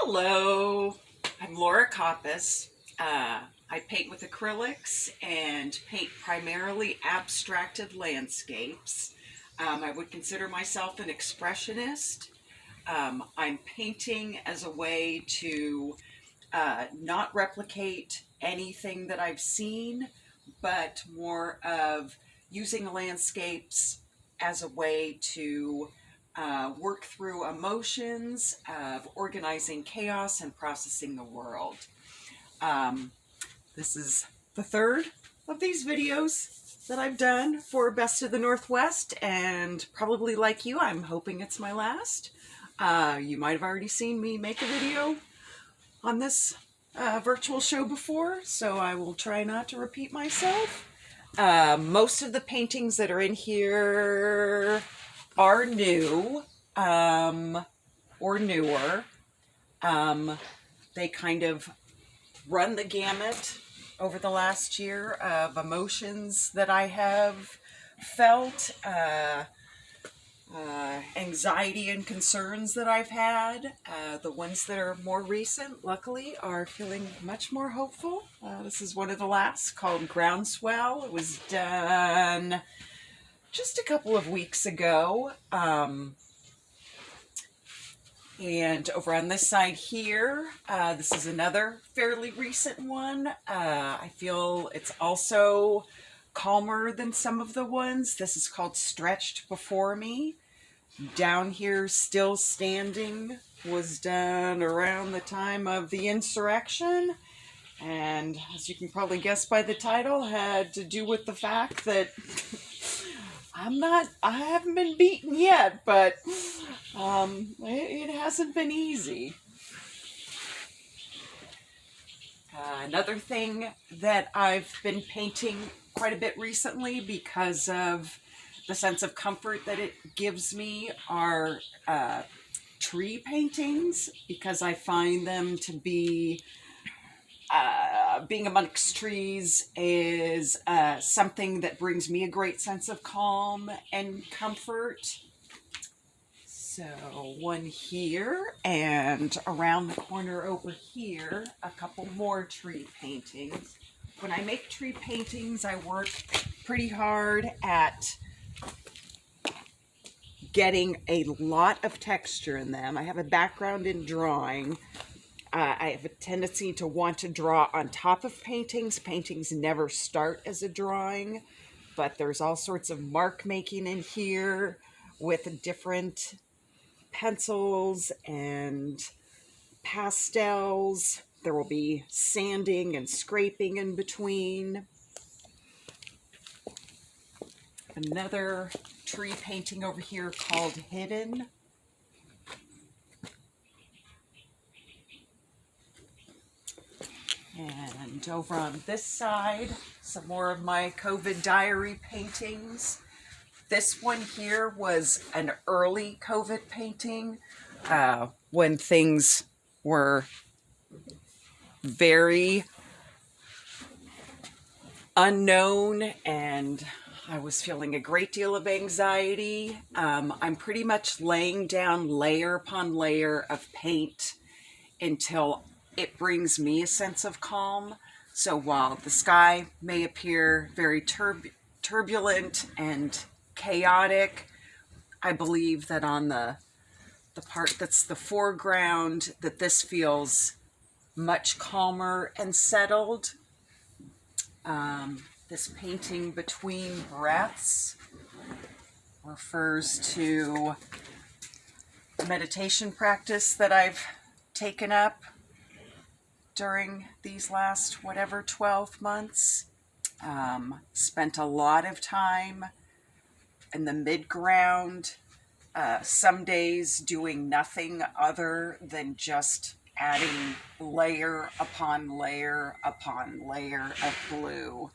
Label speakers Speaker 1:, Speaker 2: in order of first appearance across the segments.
Speaker 1: Hello, I'm Laura Koppes. I paint with acrylics and paint primarily abstracted landscapes. I would consider myself an expressionist. I'm painting as a way to not replicate anything that I've seen, but more of using landscapes as a way to work through emotions of organizing chaos and processing the world. Um, this is the third of these videos that I've done for Best of the Northwest, and probably like you, I'm hoping it's my last. You might have already seen me make a video on this virtual show before, so I will try not to repeat myself. Most of the paintings that are in here are new or newer. They kind of run the gamut over the last year of emotions that I have felt, anxiety and concerns that I've had. The ones that are more recent, luckily, are feeling much more hopeful. This is one of the last, called Groundswell. It was done just a couple of weeks ago. And over on this side here, this is another fairly recent one. I feel it's also calmer than some of the ones. This is called Stretched Before Me. Down Here, Still Standing was done around the time of the insurrection. And as you can probably guess by the title, had to do with the fact that I haven't been beaten yet, but it hasn't been easy. Another thing that I've been painting quite a bit recently because of the sense of comfort that it gives me are tree paintings, because I find them to be being amongst trees is something that brings me a great sense of calm and comfort. So one here, and around the corner over here, a couple more tree paintings. When I make tree paintings, I work pretty hard at getting a lot of texture in them. I have a background in drawing. I have a tendency to want to draw on top of paintings. Paintings never start as a drawing, but there's all sorts of mark making in here with different pencils and pastels. There will be sanding and scraping in between. Another tree painting over here called Hidden. And over on this side, some more of my COVID diary paintings. This one here was an early COVID painting when things were very unknown and I was feeling a great deal of anxiety. I'm pretty much laying down layer upon layer of paint until it brings me a sense of calm. So while the sky may appear very turbulent and chaotic, I believe that on the part that's the foreground, that this feels much calmer and settled. This painting, Between Breaths, refers to a meditation practice that I've taken up during these last 12 months. Spent a lot of time in the mid-ground, some days doing nothing other than just adding layer upon layer upon layer of blue.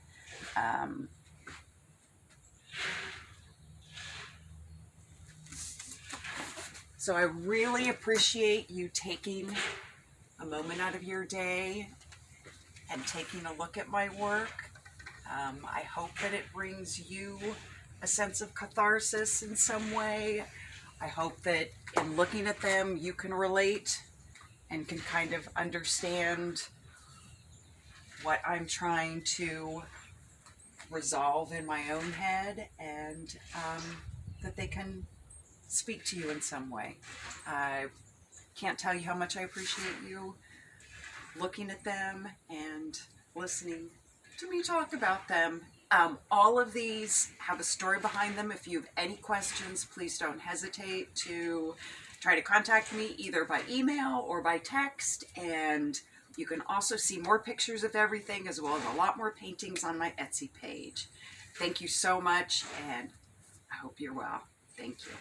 Speaker 1: So I really appreciate you taking a moment out of your day and taking a look at my work. I hope that it brings you a sense of catharsis in some way. I hope that in looking at them, you can relate and can kind of understand what I'm trying to resolve in my own head, and that they can speak to you in some way. I can't tell you how much I appreciate you looking at them and listening to me talk about them. All of these have a story behind them. If you have any questions, please don't hesitate to try to contact me either by email or by text. And you can also see more pictures of everything, as well as a lot more paintings on my Etsy page. Thank you so much, and I hope you're well. Thank you.